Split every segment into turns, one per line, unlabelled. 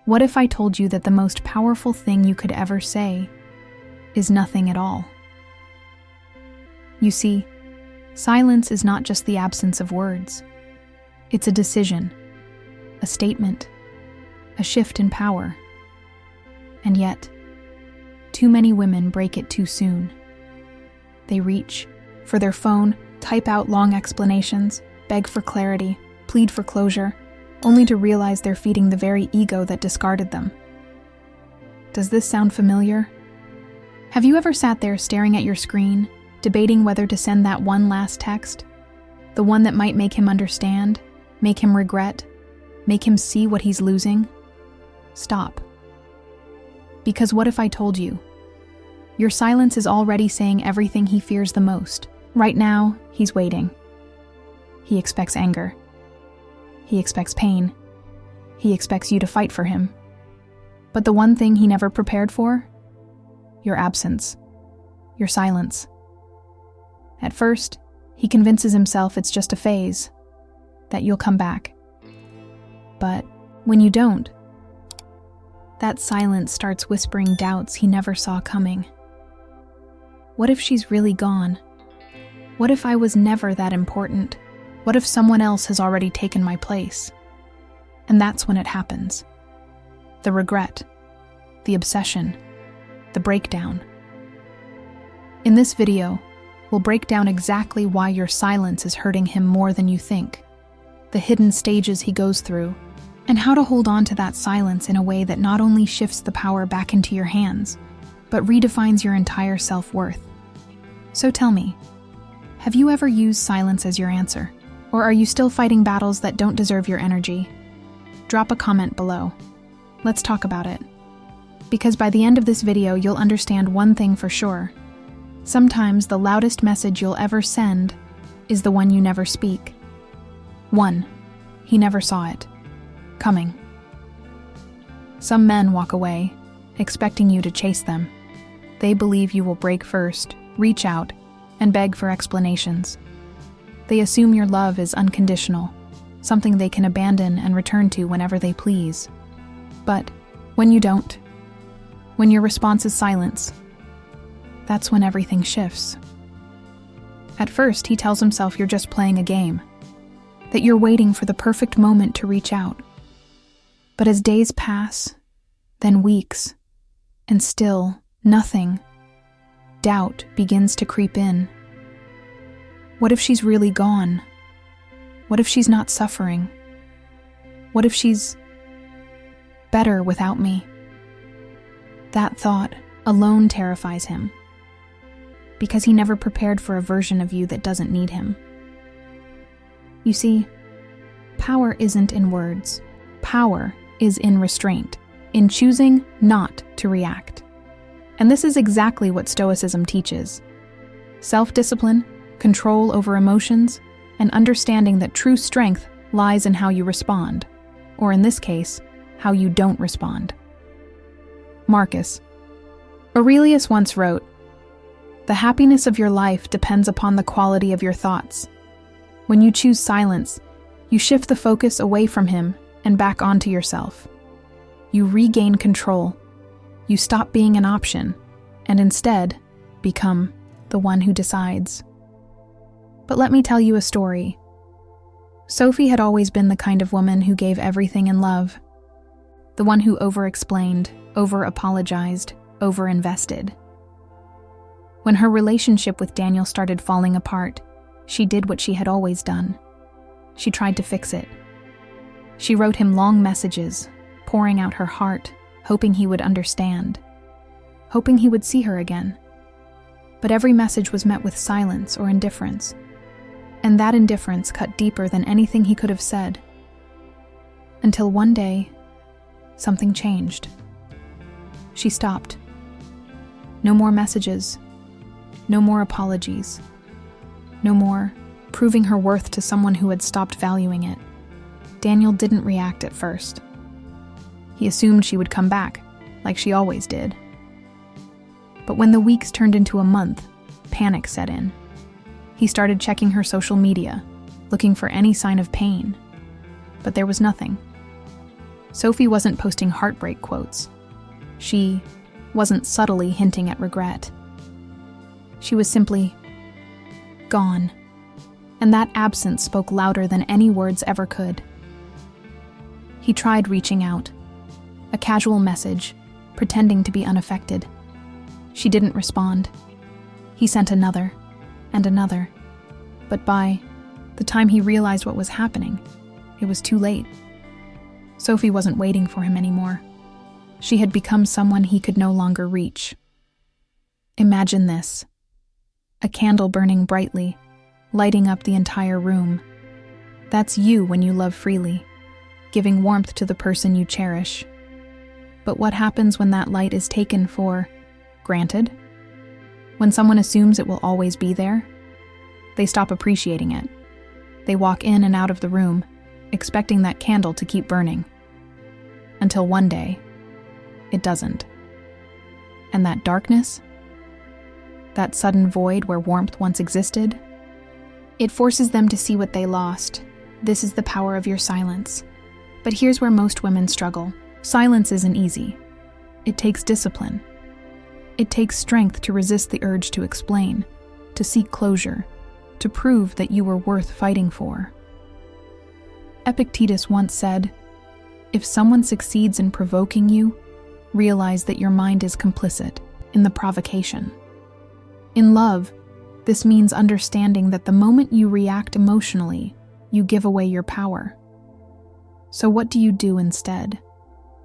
What if I told you that the most powerful thing you could ever say is nothing at all? You see, silence is not just the absence of words. It's a decision, a statement, a shift in power. And yet, too many women break it too soon. They reach for their phone, type out long explanations, beg for clarity, plead for closure, only to realize they're feeding the very ego that discarded them. Does this sound familiar? Have you ever sat there staring at your screen, debating whether to send that one last text? The one that might make him understand, make him regret, make him see what he's losing? Stop. Because what if I told you? Your silence is already saying everything he fears the most. Right now, he's waiting. He expects anger. He expects pain. He expects you to fight for him. But the one thing he never prepared for? Your absence. Your silence. At first, he convinces himself it's just a phase, that you'll come back. But when you don't, that silence starts whispering doubts he never saw coming. What if she's really gone? What if I was never that important? What if someone else has already taken my place? And that's when it happens. The regret, the obsession, the breakdown. In this video, we'll break down exactly why your silence is hurting him more than you think, the hidden stages he goes through, and how to hold on to that silence in a way that not only shifts the power back into your hands, but redefines your entire self-worth. So tell me, have you ever used silence as your answer? Or are you still fighting battles that don't deserve your energy? Drop a comment below. Let's talk about it. Because by the end of this video, you'll understand one thing for sure. Sometimes the loudest message you'll ever send is the one you never speak. 1. He never saw it coming. Some men walk away, expecting you to chase them. They believe you will break first, reach out, and beg for explanations. They assume your love is unconditional, something they can abandon and return to whenever they please. But when you don't, when your response is silence, that's when everything shifts. At first, he tells himself you're just playing a game, that you're waiting for the perfect moment to reach out. But as days pass, then weeks, and still nothing, doubt begins to creep in. What if she's really gone? What if she's not suffering? What if she's better without me? That thought alone terrifies him, because he never prepared for a version of you that doesn't need him. You see, power isn't in words. Power is in restraint, in choosing not to react. And this is exactly what Stoicism teaches. Self-discipline, control over emotions, and understanding that true strength lies in how you respond, or in this case, how you don't respond. Marcus. Aurelius once wrote, "The happiness of your life depends upon the quality of your thoughts. When you choose silence, you shift the focus away from him and back onto yourself. You regain control. You stop being an option, and instead become the one who decides." But let me tell you a story. Sophie had always been the kind of woman who gave everything in love. The one who over-explained, over-apologized, over-invested. When her relationship with Daniel started falling apart, she did what she had always done. She tried to fix it. She wrote him long messages, pouring out her heart, hoping he would understand, hoping he would see her again. But every message was met with silence or indifference. And that indifference cut deeper than anything he could have said. Until one day, something changed. She stopped. No more messages. No more apologies. No more proving her worth to someone who had stopped valuing it. Daniel didn't react at first. He assumed she would come back, like she always did. But when the weeks turned into a month, panic set in. He started checking her social media, looking for any sign of pain. But there was nothing. Sophie wasn't posting heartbreak quotes. She wasn't subtly hinting at regret. She was simply gone, and that absence spoke louder than any words ever could. He tried reaching out, a casual message, pretending to be unaffected. She didn't respond. He sent another, and another, but by the time he realized what was happening, it was too late. Sophie wasn't waiting for him anymore. She had become someone he could no longer reach. Imagine this: a candle burning brightly, lighting up the entire room. That's you when you love freely, giving warmth to the person you cherish. But what happens when that light is taken for granted? When someone assumes it will always be there? They stop appreciating it. They walk in and out of the room, expecting that candle to keep burning. Until one day, it doesn't. And that darkness, that sudden void where warmth once existed, it forces them to see what they lost. This is the power of your silence. But here's where most women struggle. Silence isn't easy. It takes discipline. It takes strength to resist the urge to explain, to seek closure, to prove that you were worth fighting for. Epictetus once said, "If someone succeeds in provoking you, realize that your mind is complicit in the provocation." In love, this means understanding that the moment you react emotionally, you give away your power. So what do you do instead?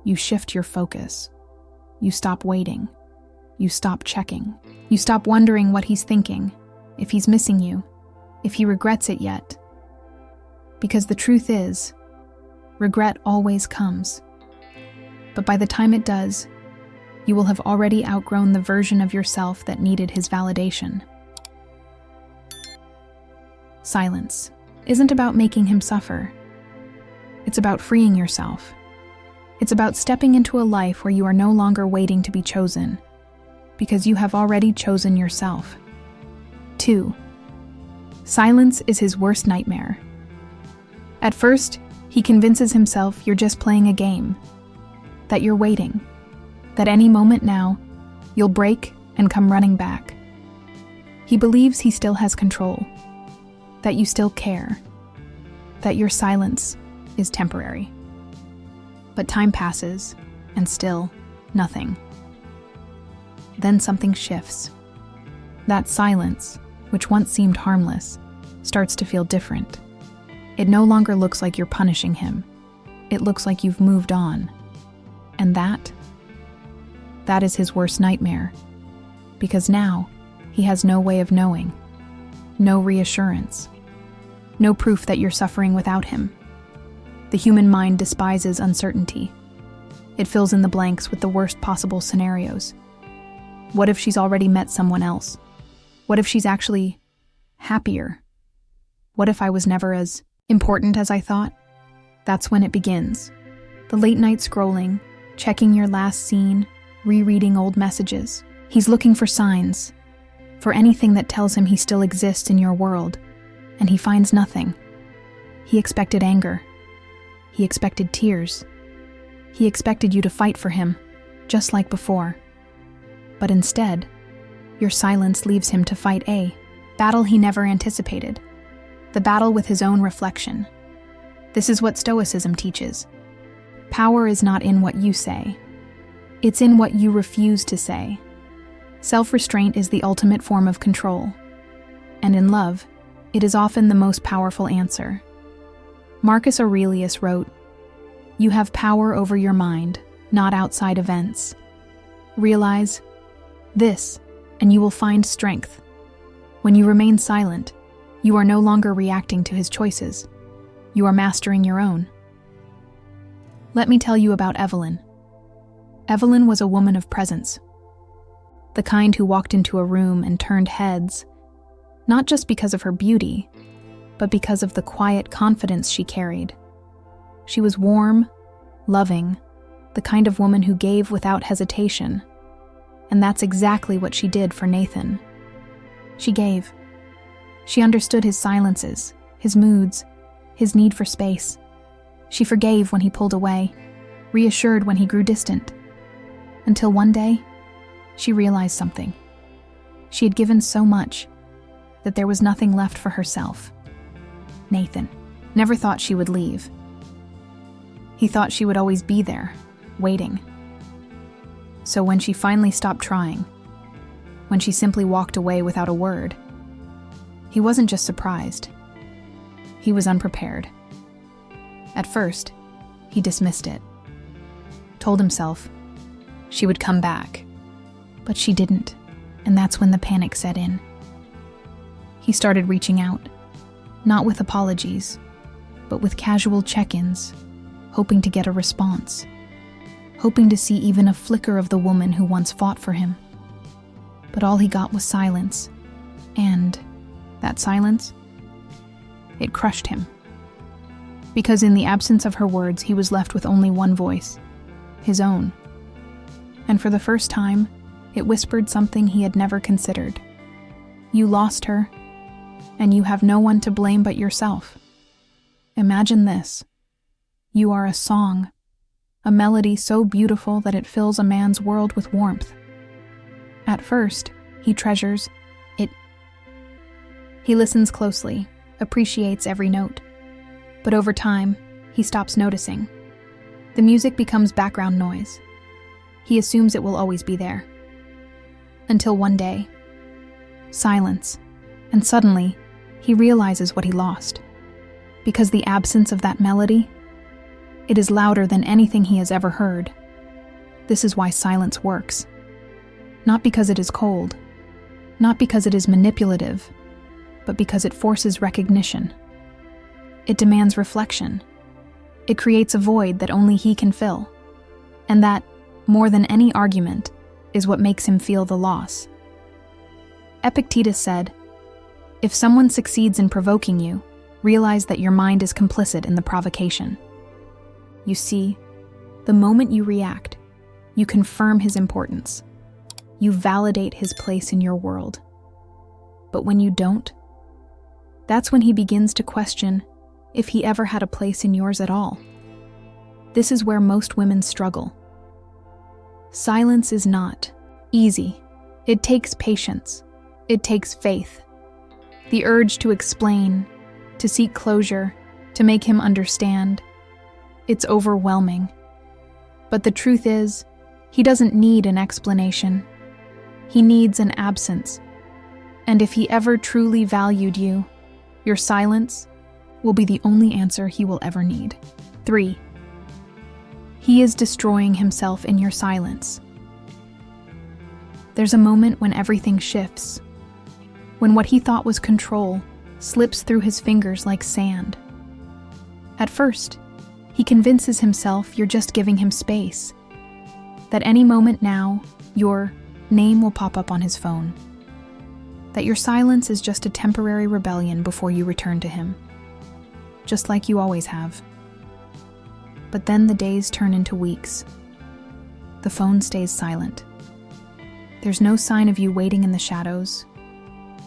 You shift your focus. You stop waiting. You stop checking. You stop wondering what he's thinking, if he's missing you, if he regrets it yet. Because the truth is, regret always comes. But by the time it does, you will have already outgrown the version of yourself that needed his validation. Silence isn't about making him suffer. It's about freeing yourself. It's about stepping into a life where you are no longer waiting to be chosen, because you have already chosen yourself. 2. Silence is his worst nightmare. At first, he convinces himself you're just playing a game, that you're waiting, that any moment now, you'll break and come running back. He believes he still has control, that you still care, that your silence is temporary. But time passes, and still, nothing. Then something shifts. That silence, which once seemed harmless, starts to feel different. It no longer looks like you're punishing him. It looks like you've moved on. And that is his worst nightmare. Because now, he has no way of knowing. No reassurance. No proof that you're suffering without him. The human mind despises uncertainty. It fills in the blanks with the worst possible scenarios. What if she's already met someone else? What if she's actually happier? What if I was never as important as I thought? That's when it begins. The late night scrolling, checking your last scene, rereading old messages. He's looking for signs, for anything that tells him he still exists in your world, and he finds nothing. He expected anger. He expected tears. He expected you to fight for him, just like before. But instead, your silence leaves him to fight a battle he never anticipated, the battle with his own reflection. This is what Stoicism teaches. Power is not in what you say. It's in what you refuse to say. Self-restraint is the ultimate form of control. And in love, it is often the most powerful answer. Marcus Aurelius wrote, "You have power over your mind, not outside events. Realize this, and you will find strength. When you remain silent, you are no longer reacting to his choices. You are mastering your own." Let me tell you about Evelyn. Evelyn was a woman of presence. The kind who walked into a room and turned heads, not just because of her beauty, but because of the quiet confidence she carried. She was warm, loving, the kind of woman who gave without hesitation. And that's exactly what she did for Nathan. She gave. She understood his silences, his moods, his need for space. She forgave when he pulled away. reassured when he grew distant. Until one day, she realized something. She had given so much that there was nothing left for herself. Nathan never thought she would leave. He thought she would always be there, waiting. So when she finally stopped trying, when she simply walked away without a word, he wasn't just surprised. He was unprepared. At first, he dismissed it, told himself she would come back, but she didn't, and that's when the panic set in. He started reaching out, not with apologies, but with casual check-ins, hoping to get a response, hoping to see even a flicker of the woman who once fought for him. But all he got was silence, and that silence, it crushed him. Because in the absence of her words, he was left with only one voice, his own. And for the first time, it whispered something he had never considered. You lost her, and you have no one to blame but yourself. Imagine this. You are a song, a melody so beautiful that it fills a man's world with warmth. At first, he treasures it. He listens closely, appreciates every note. But over time, he stops noticing. The music becomes background noise. He assumes it will always be there. Until one day, silence, and suddenly, he realizes what he lost. Because the absence of that melody, it is louder than anything he has ever heard. This is why silence works. Not because it is cold, not because it is manipulative, but because it forces recognition. It demands reflection. It creates a void that only he can fill. And that, more than any argument, is what makes him feel the loss. Epictetus said, "If someone succeeds in provoking you, realize that your mind is complicit in the provocation." You see, the moment you react, you confirm his importance. You validate his place in your world. But when you don't, that's when he begins to question if he ever had a place in yours at all. This is where most women struggle. Silence is not easy. It takes patience. It takes faith. The urge to explain, to seek closure, to make him understand. It's overwhelming. But the truth is, he doesn't need an explanation. He needs an absence. And if he ever truly valued you, your silence will be the only answer he will ever need. 3. He is destroying himself in your silence. There's a moment when everything shifts, when what he thought was control slips through his fingers like sand. At first, he convinces himself you're just giving him space, that any moment now, your name will pop up on his phone, that your silence is just a temporary rebellion before you return to him, just like you always have. But then the days turn into weeks. The phone stays silent. There's no sign of you waiting in the shadows.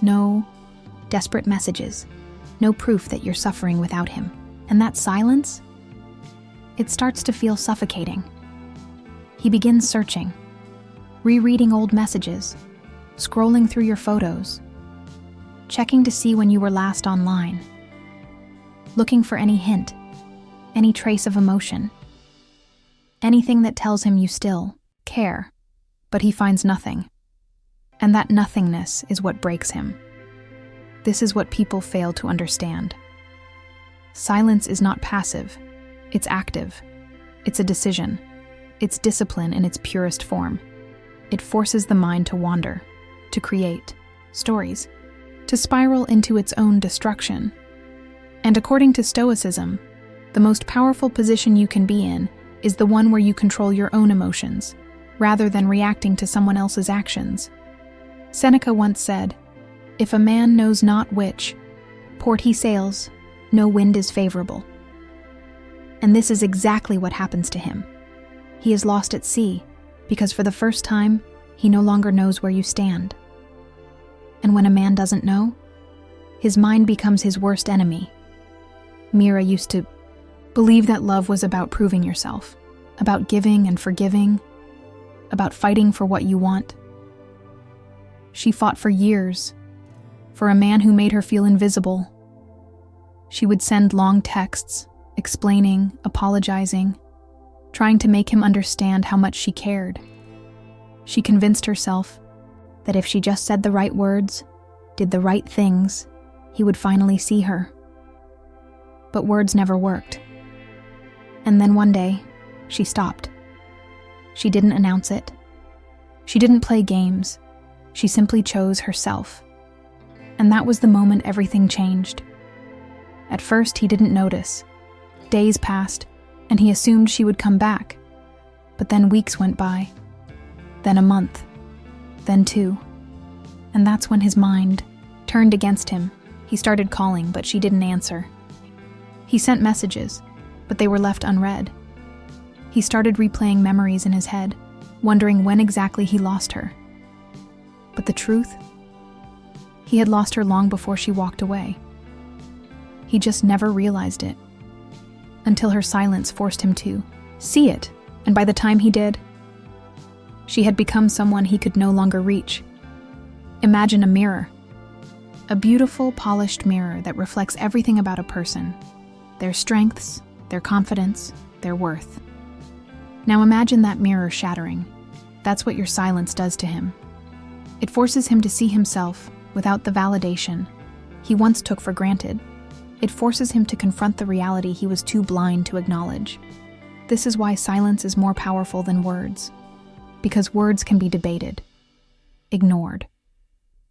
No desperate messages. No proof that you're suffering without him. And that silence? It starts to feel suffocating. He begins searching, rereading old messages, scrolling through your photos, checking to see when you were last online, looking for any hint, any trace of emotion, anything that tells him you still care, but he finds nothing. And that nothingness is what breaks him. This is what people fail to understand. Silence is not passive, it's active. It's a decision. It's discipline in its purest form. It forces the mind to wander, to create stories, to spiral into its own destruction. And according to Stoicism, the most powerful position you can be in is the one where you control your own emotions, rather than reacting to someone else's actions. Seneca once said, "If a man knows not which port he sails, no wind is favorable." And this is exactly what happens to him. He is lost at sea, because for the first time, he no longer knows where you stand. And when a man doesn't know, his mind becomes his worst enemy. Mira used to believe that love was about proving yourself, about giving and forgiving, about fighting for what you want. She fought for years, for a man who made her feel invisible. She would send long texts, explaining, apologizing, trying to make him understand how much she cared. She convinced herself that if she just said the right words, did the right things, he would finally see her. But words never worked. And then one day, she stopped. She didn't announce it. She didn't play games. She simply chose herself. And that was the moment everything changed. At first, he didn't notice. Days passed, and he assumed she would come back. But then weeks went by. Then a month. Then 2. And that's when his mind turned against him. He started calling, but she didn't answer. He sent messages, but they were left unread. He started replaying memories in his head, wondering when exactly he lost her. But the truth? He had lost her long before she walked away. He just never realized it, until her silence forced him to see it, and by the time he did, she had become someone he could no longer reach. Imagine a mirror. A beautiful, polished mirror that reflects everything about a person, their strengths, their confidence, their worth. Now imagine that mirror shattering. That's what your silence does to him. It forces him to see himself without the validation he once took for granted. It forces him to confront the reality he was too blind to acknowledge. This is why silence is more powerful than words, because words can be debated, ignored,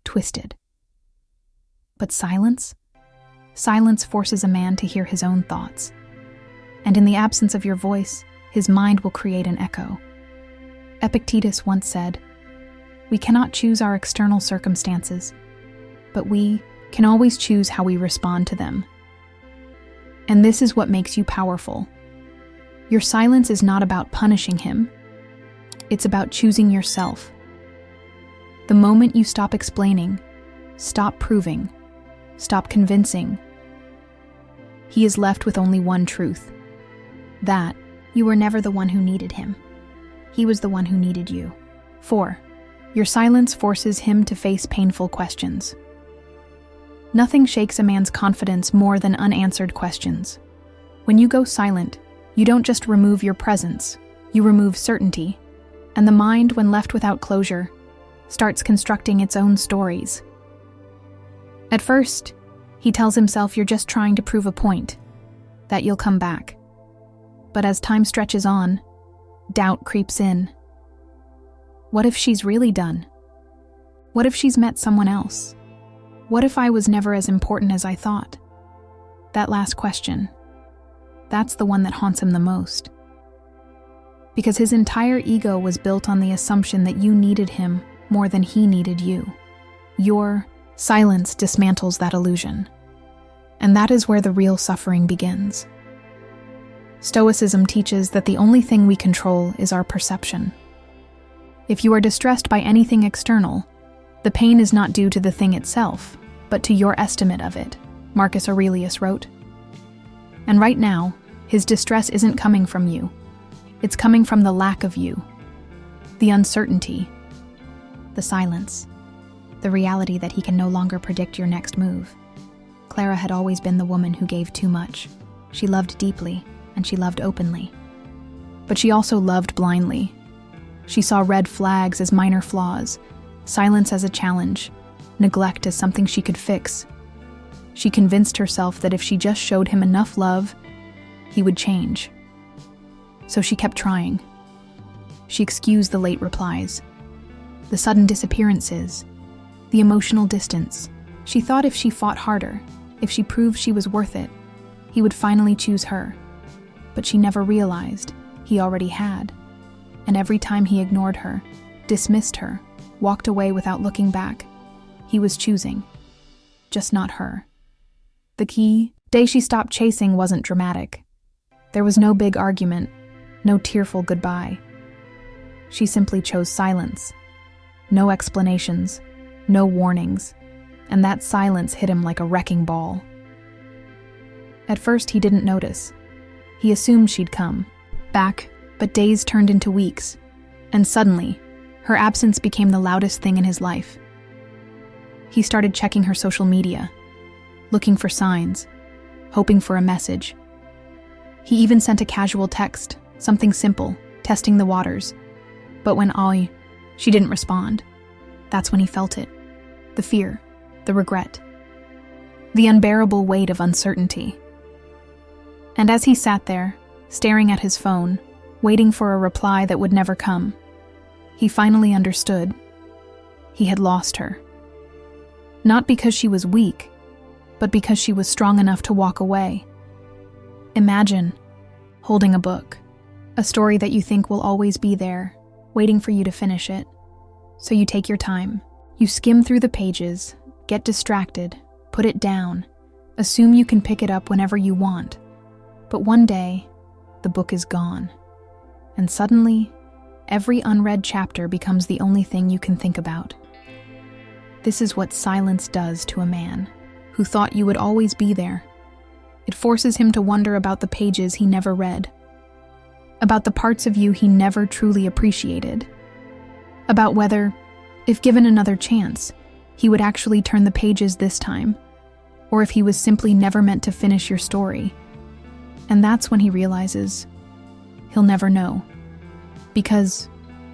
twisted. But silence? Silence forces a man to hear his own thoughts. And in the absence of your voice, his mind will create an echo. Epictetus once said, "We cannot choose our external circumstances, but we can always choose how we respond to them." And this is what makes you powerful. Your silence is not about punishing him. It's about choosing yourself. The moment you stop explaining, stop proving, stop convincing, he is left with only one truth. That you were never the one who needed him. He was the one who needed you. 4. Your silence forces him to face painful questions. Nothing shakes a man's confidence more than unanswered questions. When you go silent, you don't just remove your presence, you remove certainty. And the mind, when left without closure, starts constructing its own stories. At first, he tells himself you're just trying to prove a point, that you'll come back. But as time stretches on, doubt creeps in. What if she's really done? What if she's met someone else? What if I was never as important as I thought? That last question, that's the one that haunts him the most. Because his entire ego was built on the assumption that you needed him more than he needed you. Your silence dismantles that illusion. And that is where the real suffering begins. Stoicism teaches that the only thing we control is our perception. If you are distressed by anything external, the pain is not due to the thing itself, but to your estimate of it, Marcus Aurelius wrote. And right now, his distress isn't coming from you. It's coming from the lack of you, the uncertainty, the silence, the reality that he can no longer predict your next move. Clara had always been the woman who gave too much. She loved deeply, and she loved openly. But she also loved blindly. She saw red flags as minor flaws, silence as a challenge, neglect as something she could fix. She convinced herself that if she just showed him enough love, he would change. So she kept trying. She excused the late replies, the sudden disappearances, the emotional distance. She thought if she fought harder, if she proved she was worth it, he would finally choose her. But she never realized he already had. And every time he ignored her, dismissed her, walked away without looking back, he was choosing, just not her. The key day she stopped chasing wasn't dramatic. There was no big argument, no tearful goodbye. She simply chose silence. No explanations, no warnings, and that silence hit him like a wrecking ball. At first he didn't notice. He assumed she'd come back But days turned into weeks, and suddenly, her absence became the loudest thing in his life. He started checking her social media, looking for signs, hoping for a message. He even sent a casual text, something simple, testing the waters. But when she didn't respond, that's when he felt it. The fear, the regret, the unbearable weight of uncertainty. And as he sat there, staring at his phone, waiting for a reply that would never come, he finally understood. He had lost her. Not because she was weak, but because she was strong enough to walk away. Imagine holding a book, a story that you think will always be there, waiting for you to finish it. So you take your time. You skim through the pages, get distracted, put it down, assume you can pick it up whenever you want. But one day, the book is gone. And suddenly, every unread chapter becomes the only thing you can think about. This is what silence does to a man who thought you would always be there. It forces him to wonder about the pages he never read, about the parts of you he never truly appreciated, about whether, if given another chance, he would actually turn the pages this time, or if he was simply never meant to finish your story. And that's when he realizes he'll never know, because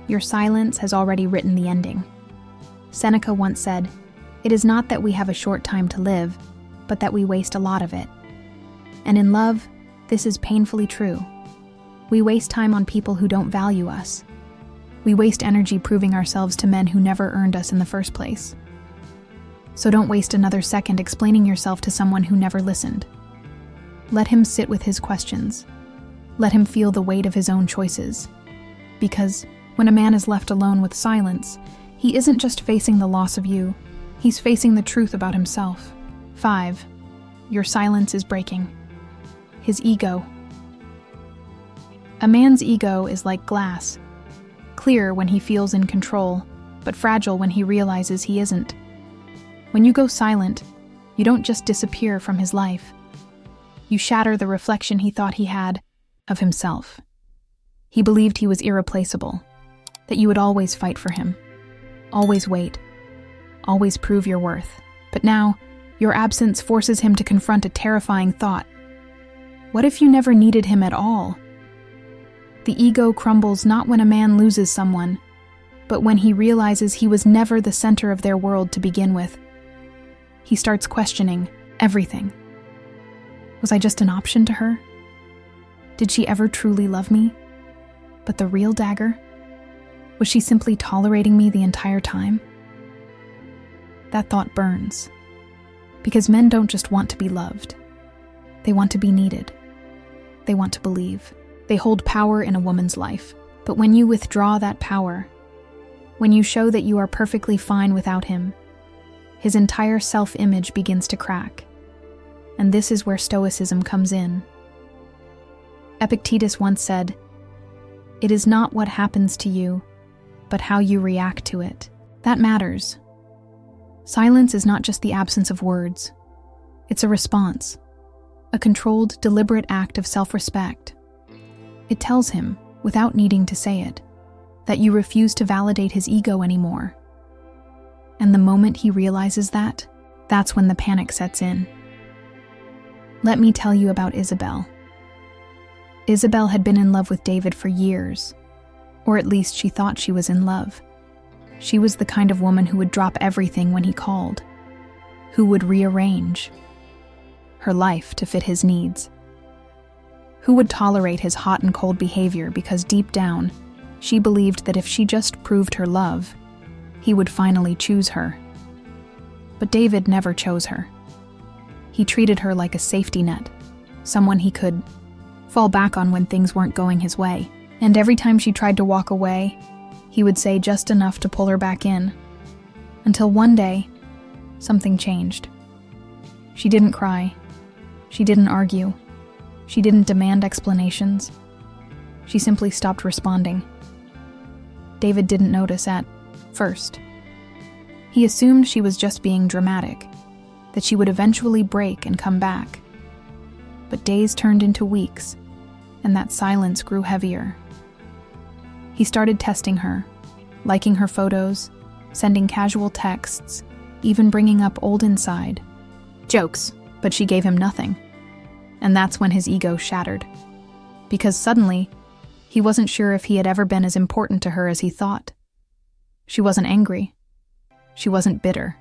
your silence has already written the ending. Seneca once said, "It is not that we have a short time to live, but that we waste a lot of it." And in love, this is painfully true. We waste time on people who don't value us. We waste energy proving ourselves to men who never earned us in the first place. So don't waste another second explaining yourself to someone who never listened. Let him sit with his questions. Let him feel the weight of his own choices. Because when a man is left alone with silence, he isn't just facing the loss of you, he's facing the truth about himself. 5. Your silence is breaking. His ego. A man's ego is like glass, clear when he feels in control, but fragile when he realizes he isn't. When you go silent, you don't just disappear from his life. You shatter the reflection he thought he had of himself. He believed he was irreplaceable, that you would always fight for him, always wait, always prove your worth. But now, your absence forces him to confront a terrifying thought. What if you never needed him at all? The ego crumbles not when a man loses someone, but when he realizes he was never the center of their world to begin with. He starts questioning everything. Was I just an option to her? Did she ever truly love me? But the real dagger? Was she simply tolerating me the entire time? That thought burns. Because men don't just want to be loved. They want to be needed. They want to believe. They hold power in a woman's life. But when you withdraw that power, when you show that you are perfectly fine without him, his entire self-image begins to crack. And this is where Stoicism comes in. Epictetus once said, "It is not what happens to you, but how you react to it. That matters." Silence is not just the absence of words. It's a response, a controlled, deliberate act of self-respect. It tells him, without needing to say it, that you refuse to validate his ego anymore. And the moment he realizes that, that's when the panic sets in. Let me tell you about Isabel. Isabel had been in love with David for years, or at least she thought she was in love. She was the kind of woman who would drop everything when he called, who would rearrange her life to fit his needs, who would tolerate his hot and cold behavior because deep down, she believed that if she just proved her love, he would finally choose her. But David never chose her. He treated her like a safety net, someone he could fall back on when things weren't going his way. And every time she tried to walk away, he would say just enough to pull her back in. Until one day, something changed. She didn't cry. She didn't argue. She didn't demand explanations. She simply stopped responding. David didn't notice at first. He assumed she was just being dramatic, that she would eventually break and come back. But days turned into weeks, and that silence grew heavier. He started testing her, liking her photos, sending casual texts, even bringing up old inside jokes, but she gave him nothing. And that's when his ego shattered. Because suddenly, he wasn't sure if he had ever been as important to her as he thought. She wasn't angry. She wasn't bitter.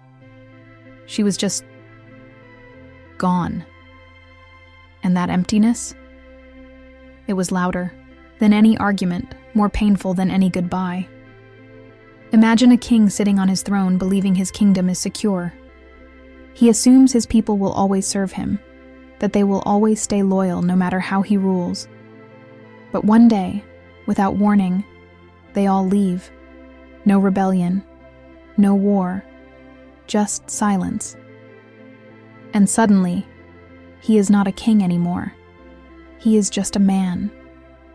She was just gone. And that emptiness? It was louder than any argument, more painful than any goodbye. Imagine a king sitting on his throne believing his kingdom is secure. He assumes his people will always serve him, that they will always stay loyal no matter how he rules. But one day, without warning, they all leave. No rebellion, no war, just silence. And suddenly, he is not a king anymore. He is just a man,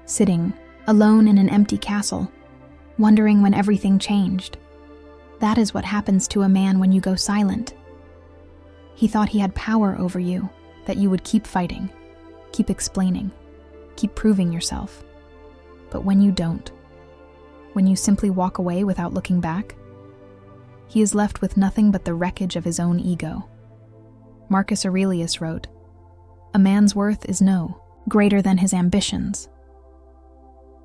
sitting alone in an empty castle, wondering when everything changed. That is what happens to a man when you go silent. He thought he had power over you, that you would keep fighting, keep explaining, keep proving yourself. But when you don't, when you simply walk away without looking back, he is left with nothing but the wreckage of his own ego. Marcus Aurelius wrote, "A man's worth is no greater than his ambitions."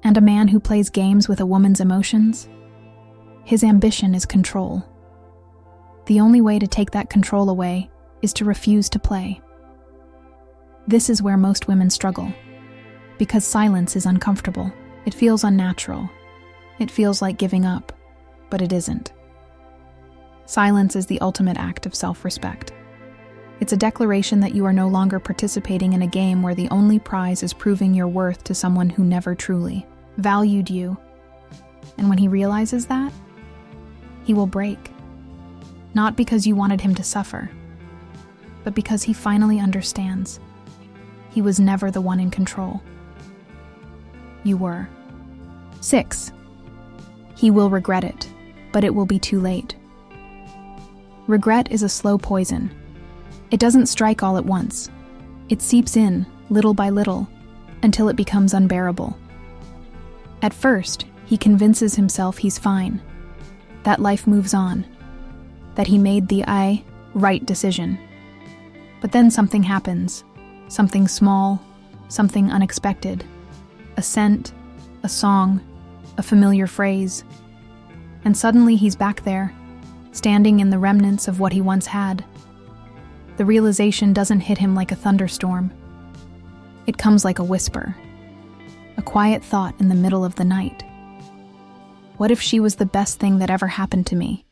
And a man who plays games with a woman's emotions, his ambition is control. The only way to take that control away is to refuse to play. This is where most women struggle, because silence is uncomfortable. It feels unnatural. It feels like giving up, but it isn't. Silence is the ultimate act of self-respect. It's a declaration that you are no longer participating in a game where the only prize is proving your worth to someone who never truly valued you. And when he realizes that, he will break. Not because you wanted him to suffer, but because he finally understands. He was never the one in control. You were. 6. He will regret it, but it will be too late. Regret is a slow poison. It doesn't strike all at once. It seeps in, little by little, until it becomes unbearable. At first, he convinces himself he's fine, that life moves on, that he made the right decision. But then something happens, something small, something unexpected. A scent, a song, a familiar phrase. And suddenly he's back there, standing in the remnants of what he once had. The realization doesn't hit him like a thunderstorm. It comes like a whisper, a quiet thought in the middle of the night. What if she was the best thing that ever happened to me?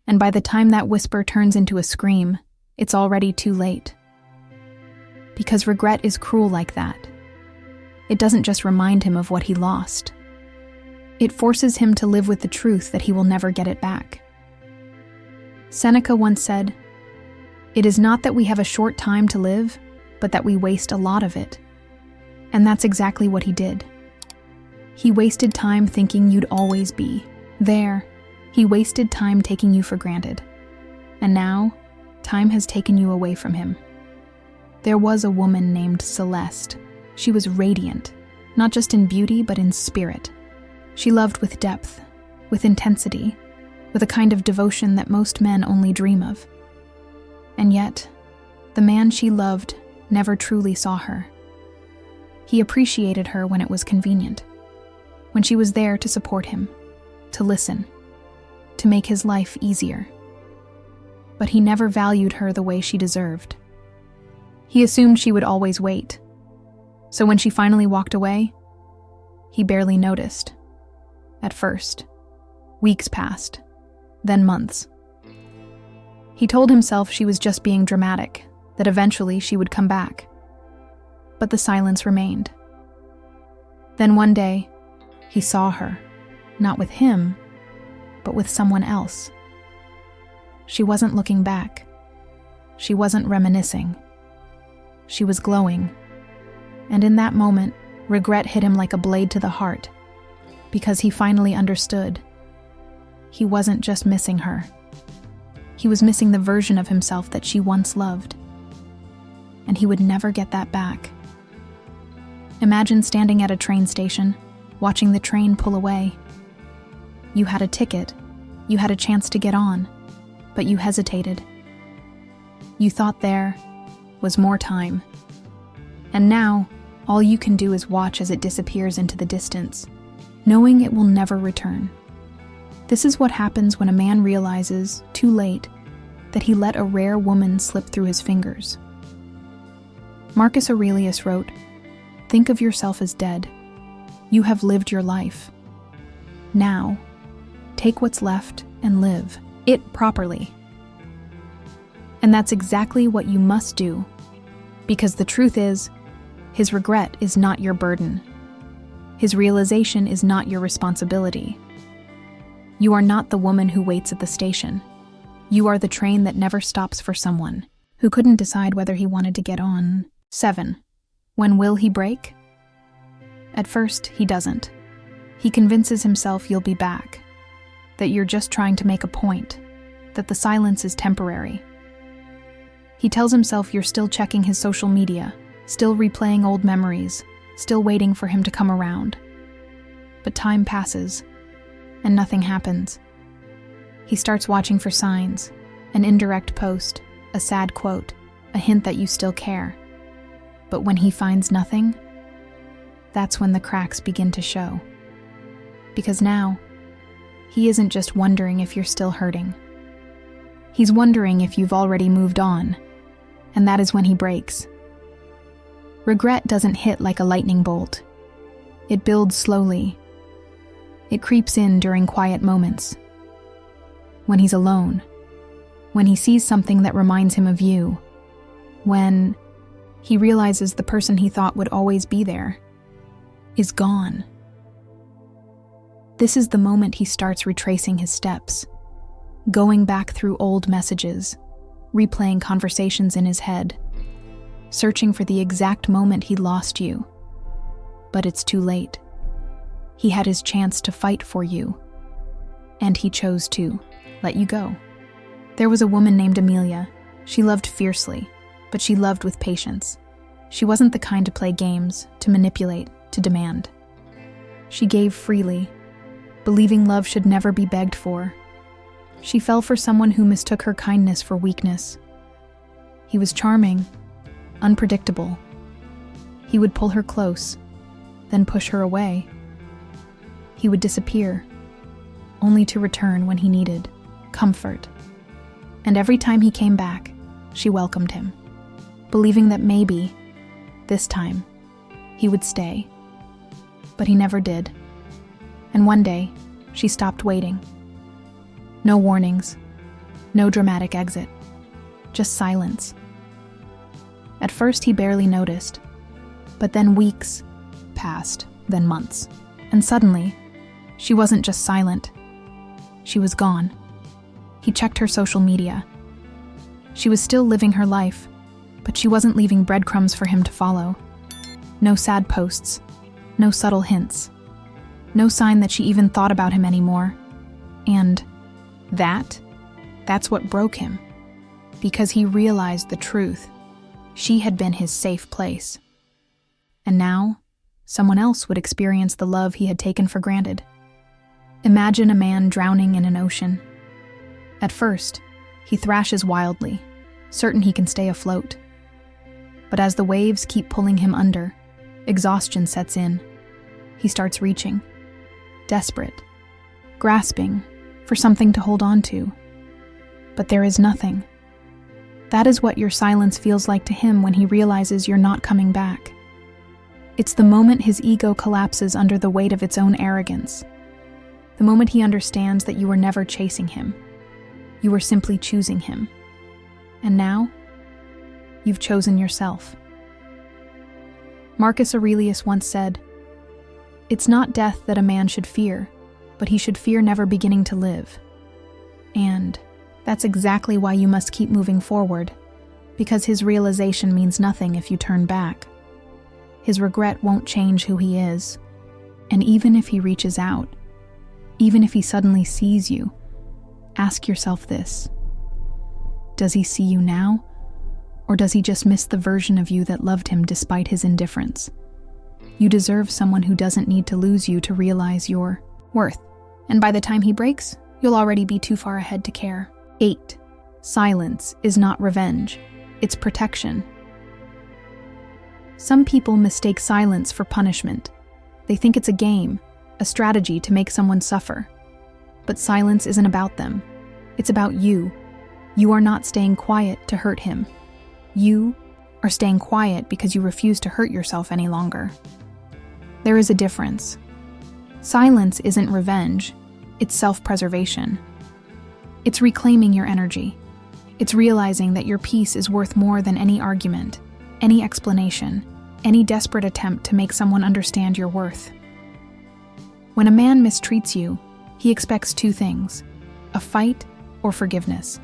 And by the time that whisper turns into a scream, it's already too late. Because regret is cruel like that. It doesn't just remind him of what he lost. It forces him to live with the truth that he will never get it back. Seneca once said, "It is not that we have a short time to live, but that we waste a lot of it." And that's exactly what he did. He wasted time thinking you'd always be there. He wasted time taking you for granted. And now, time has taken you away from him. There was a woman named Celeste. She was radiant, not just in beauty, but in spirit. She loved with depth, with intensity, with a kind of devotion that most men only dream of. And yet, the man she loved never truly saw her. He appreciated her when it was convenient, when she was there to support him, to listen, to make his life easier. But he never valued her the way she deserved. He assumed she would always wait. So when she finally walked away, he barely noticed. At first, weeks passed, then months. He told himself she was just being dramatic, that eventually she would come back. But the silence remained. Then one day, he saw her, not with him, but with someone else. She wasn't looking back. She wasn't reminiscing. She was glowing. And in that moment, regret hit him like a blade to the heart, because he finally understood. He wasn't just missing her. He was missing the version of himself that she once loved. And he would never get that back. Imagine standing at a train station, watching the train pull away. You had a ticket, you had a chance to get on, but you hesitated. You thought there was more time. And now, all you can do is watch as it disappears into the distance, knowing it will never return. This is what happens when a man realizes, too late, that he let a rare woman slip through his fingers. Marcus Aurelius wrote, "Think of yourself as dead. You have lived your life. Now, take what's left and live it properly." And that's exactly what you must do, because the truth is, his regret is not your burden. His realization is not your responsibility. You are not the woman who waits at the station. You are the train that never stops for someone who couldn't decide whether he wanted to get on. 7. When will he break? At first, he doesn't. He convinces himself you'll be back, that you're just trying to make a point, that the silence is temporary. He tells himself you're still checking his social media, still replaying old memories, still waiting for him to come around. But time passes, and nothing happens. He starts watching for signs, an indirect post, a sad quote, a hint that you still care. But when he finds nothing, that's when the cracks begin to show. Because now, he isn't just wondering if you're still hurting. He's wondering if you've already moved on, and that is when he breaks. Regret doesn't hit like a lightning bolt. It builds slowly. It creeps in during quiet moments. When he's alone, when he sees something that reminds him of you, when he realizes the person he thought would always be there is gone. This is the moment he starts retracing his steps, going back through old messages, replaying conversations in his head, searching for the exact moment he lost you. But it's too late. He had his chance to fight for you, and he chose to let you go. There was a woman named Amelia. She loved fiercely, but she loved with patience. She wasn't the kind to play games, to manipulate, to demand. She gave freely, believing love should never be begged for. She fell for someone who mistook her kindness for weakness. He was charming, unpredictable. He would pull her close, then push her away. He would disappear, only to return when he needed comfort. And every time he came back, she welcomed him, believing that maybe, this time, he would stay. But he never did. And one day, she stopped waiting. No warnings, no dramatic exit, just silence. At first, he barely noticed, but then weeks passed, then months. And suddenly, she wasn't just silent. She was gone. He checked her social media. She was still living her life, but she wasn't leaving breadcrumbs for him to follow. No sad posts, no subtle hints, no sign that she even thought about him anymore. And that's what broke him, because he realized the truth. She had been his safe place. And now, someone else would experience the love he had taken for granted. Imagine a man drowning in an ocean. At first, he thrashes wildly, certain he can stay afloat. But as the waves keep pulling him under, exhaustion sets in. He starts reaching, desperate, grasping for something to hold on to. But there is nothing. That is what your silence feels like to him when he realizes you're not coming back. It's the moment his ego collapses under the weight of its own arrogance. The moment he understands that you were never chasing him. You were simply choosing him. And now, you've chosen yourself. Marcus Aurelius once said, "It's not death that a man should fear, but he should fear never beginning to live." And that's exactly why you must keep moving forward, because his realization means nothing if you turn back. His regret won't change who he is. And even if he reaches out, even if he suddenly sees you, ask yourself this: does he see you now? Or does he just miss the version of you that loved him despite his indifference? You deserve someone who doesn't need to lose you to realize your worth. And by the time he breaks, you'll already be too far ahead to care. 8. Silence is not revenge. It's protection. Some people mistake silence for punishment. They think it's a game, a strategy to make someone suffer. But silence isn't about them. It's about you. You are not staying quiet to hurt him. You are staying quiet because you refuse to hurt yourself any longer. There is a difference. Silence isn't revenge. It's self-preservation. It's reclaiming your energy. It's realizing that your peace is worth more than any argument, any explanation, any desperate attempt to make someone understand your worth. When a man mistreats you, he expects 2 things: a fight or forgiveness.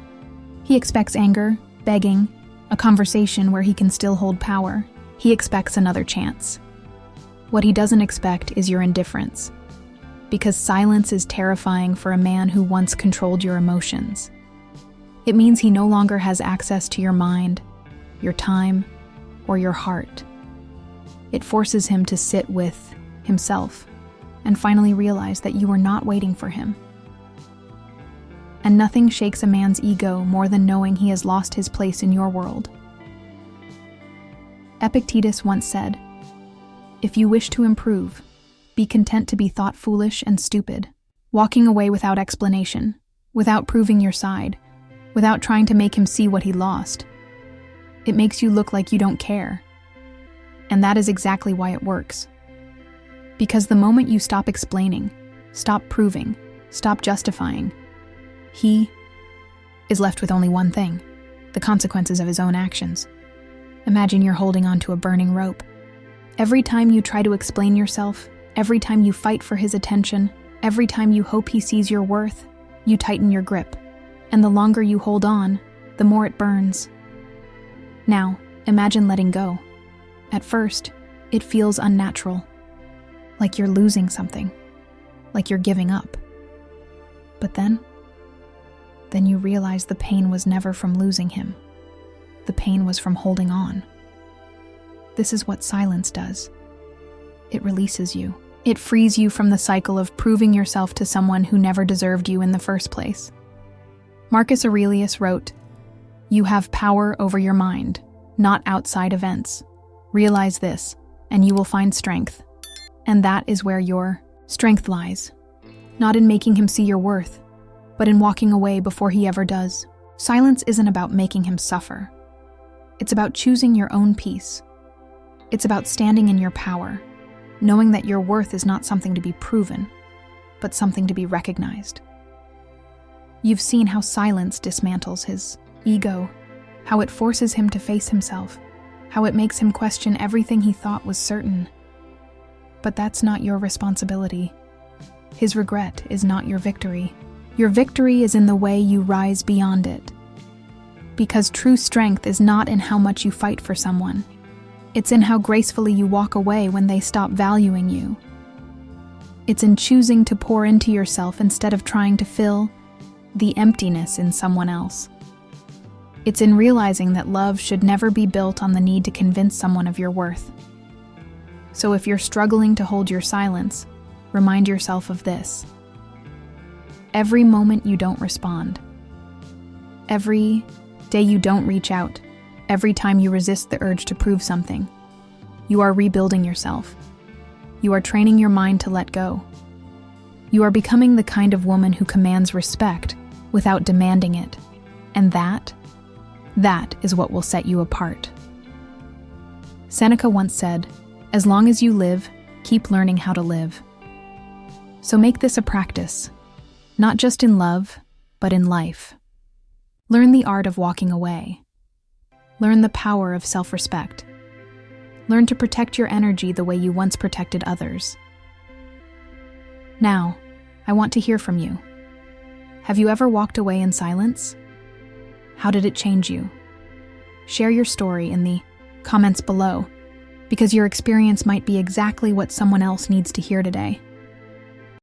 He expects anger, begging, a conversation where he can still hold power. He expects another chance. What he doesn't expect is your indifference. Because silence is terrifying for a man who once controlled your emotions. It means he no longer has access to your mind, your time, or your heart. It forces him to sit with himself and finally realize that you are not waiting for him. And nothing shakes a man's ego more than knowing he has lost his place in your world. Epictetus once said, "If you wish to improve, be content to be thought foolish and stupid, walking away without explanation, without proving your side, without trying to make him see what he lost. It makes you look like you don't care." And that is exactly why it works. Because the moment you stop explaining, stop proving, stop justifying, he is left with only one thing: the consequences of his own actions. Imagine you're holding onto a burning rope. Every time you try to explain yourself, every time you fight for his attention, every time you hope he sees your worth, you tighten your grip. And the longer you hold on, the more it burns. Now, imagine letting go. At first, it feels unnatural, like you're losing something, like you're giving up. But then you realize the pain was never from losing him. The pain was from holding on. This is what silence does. It releases you. It frees you from the cycle of proving yourself to someone who never deserved you in the first place. Marcus Aurelius wrote, "You have power over your mind, not outside events. Realize this, and you will find strength." And that is where your strength lies. Not in making him see your worth, but in walking away before he ever does. Silence isn't about making him suffer. It's about choosing your own peace. It's about standing in your power, knowing that your worth is not something to be proven, but something to be recognized. You've seen how silence dismantles his ego, how it forces him to face himself, how it makes him question everything he thought was certain. But that's not your responsibility. His regret is not your victory. Your victory is in the way you rise beyond it. Because true strength is not in how much you fight for someone. It's in how gracefully you walk away when they stop valuing you. It's in choosing to pour into yourself instead of trying to fill the emptiness in someone else. It's in realizing that love should never be built on the need to convince someone of your worth. So if you're struggling to hold your silence, remind yourself of this. Every moment you don't respond, every day you don't reach out, every time you resist the urge to prove something, you are rebuilding yourself. You are training your mind to let go. You are becoming the kind of woman who commands respect without demanding it. And that is what will set you apart. Seneca once said, "As long as you live, keep learning how to live." So make this a practice, not just in love, but in life. Learn the art of walking away. Learn the power of self-respect. Learn to protect your energy the way you once protected others. Now, I want to hear from you. Have you ever walked away in silence? How did it change you? Share your story in the comments below, because your experience might be exactly what someone else needs to hear today.